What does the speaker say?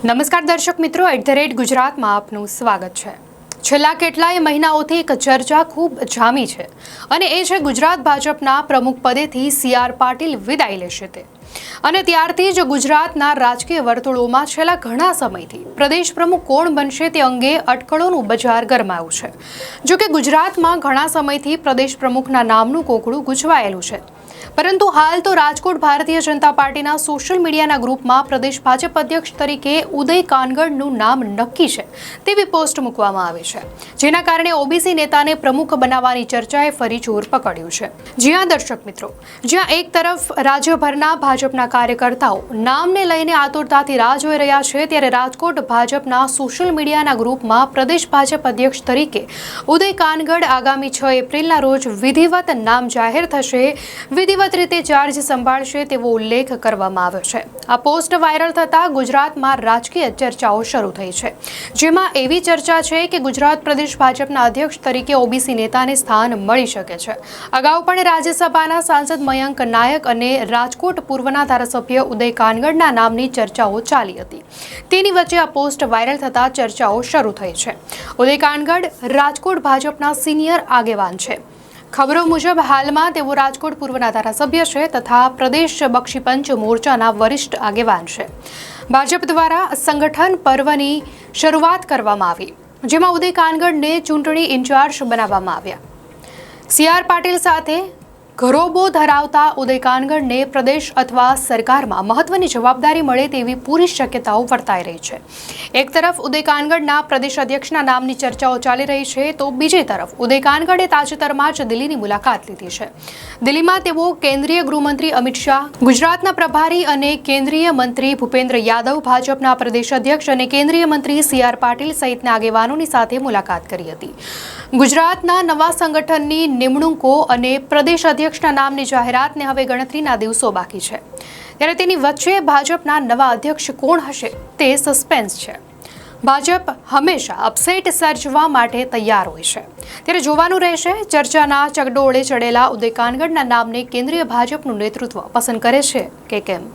નમસ્કાર દર્શક મિત્રો, @ગુજરાતમાં આપનું સ્વાગત છે। છેલ્લા કેટલાય મહિનાઓથી એક ચર્ચા ખૂબ જામી છે અને એ છે ગુજરાત ભાજપના પ્રમુખ પદેથી CR પાટીલ વિદાય લેશે તે। અને ત્યારથી જ ગુજરાતના રાજકીય વર્તુળોમાં છેલ્લા ઘણા સમયથી પ્રદેશ પ્રમુખ કોણ બનશે તે અંગે અટકળોનું બજાર ગરમાયું છે। જો કે ગુજરાતમાં ઘણા સમયથી પ્રદેશ પ્રમુખના નામનું કોકડું ગૂંચવાયેલું છે, પરંતુ હાલ તો રાજકોટ ભારતીય જનતા પાર્ટીના સોશિયલ મીડિયાના ગ્રુપમાં પ્રદેશ ભાજપ અધ્યક્ષ તરીકે ઉદય કાનગડનું નામ નક્કી છે તેવી પોસ્ટ મૂકવામાં આવી છે, જેના કારણે ઓબીસી નેતાને પ્રમુખ બનાવવાની ચર્ચાએ ફરી જોર પકડ્યું છે। જ્યાં દર્શક મિત્રો, જ્યાં એક તરફ રાજ્યભરના ભાજપના કાર્યકર્તાઓ નામને લઈને આતુરતાથી રાહ જોઈ રહ્યા છે, ત્યારે રાજકોટ ભાજપના સોશિયલ મીડિયાના ગ્રુપમાં પ્રદેશ ભાજપ અધ્યક્ષ તરીકે ઉદય કાનગડ આગામી 6 એપ્રિલના રોજ વિધિવત નામ જાહેર થશે, વિધિવત રીતે ચાર્જ સંભાળશે તેવો ઉલ્લેખ કરવામાં આવ્યો છે। આ પોસ્ટ વાયરલ થતા ગુજરાતમાં રાજકીય ચર્ચાઓ શરૂ થઈ છે, જેમાં એવી ચર્ચા છે કે ગુજરાત પ્રદેશ ભાજપના અધ્યક્ષ તરીકે ઓબીસી નેતાને સ્થાન મળી શકે છે। અગાઉ પણ રાજ્યસભાના સાંસદ મયંક નાયક અને રાજકોટ પૂર્વના ધારાસભ્ય ઉદય કાનગડના નામની ચર્ચાઓ ચાલી હતી। તેની વચ્ચે આ પોસ્ટ વાયરલ થતા ચર્ચાઓ શરૂ થઈ છે। ઉદય કાનગડ રાજકોટ ભાજપના સિનિયર આગેવાન છે। ખબરો મુજબ હાલમાં તેઓ રાજકોટ પૂર્વના ધારાસભ્ય છે તથા પ્રદેશ બક્ષીપંચ મોરચાના વરિષ્ઠ આગેવાન છે। ભાજપ દ્વારા સંગઠન પર્વની શરૂઆત કરવામાં આવી, જેમાં ઉદય કાનગડને ચૂંટણી ઇન્ચાર્જ બનાવવામાં આવ્યા। CR પાટીલ સાથે ઘરોબો ધરાવતા ઉદય કાનગડને પ્રદેશ અથવા સરકારમાં મહત્વની જવાબદારી મળે તેવી પૂરી શક્યતાઓ વર્તાઈ રહી છે। એક તરફ ઉદય કાનગડના પ્રદેશ અધ્યક્ષના નામની ચર્ચાઓ ચાલી રહી છે, તો બીજી તરફ ઉદય કાનગડે તાજેતરમાં જ દિલ્હીની મુલાકાત લીધી છે। દિલ્હીમાં તેઓ કેન્દ્રીય ગૃહમંત્રી અમિત શાહ, ગુજરાતના પ્રભારી અને કેન્દ્રીય મંત્રી ભૂપેન્દ્ર યાદવ, ભાજપના પ્રદેશ અધ્યક્ષ અને કેન્દ્રીય મંત્રી CR પાટીલ સહિતના આગેવાનોની સાથે મુલાકાત કરી હતી। ગુજરાતના નવા સંગઠનની નિમણૂકો અને પ્રદેશ અધ્યક્ષના નામની જાહેરાતને હવે ગણતરીના દિવસો બાકી છે, ત્યારે તેની વચ્ચે ભાજપના નવા અધ્યક્ષ કોણ હશે તે સસ્પેન્સ છે। ભાજપ હંમેશા અપસેટ સર્જવા માટે તૈયાર હોય છે, ત્યારે જોવાનું રહેશે ચર્ચાના ચકડોળે ચડેલા ઉદય કાનગડના નામને કેન્દ્રીય ભાજપનું નેતૃત્વ પસંદ કરે છે કે કેમ।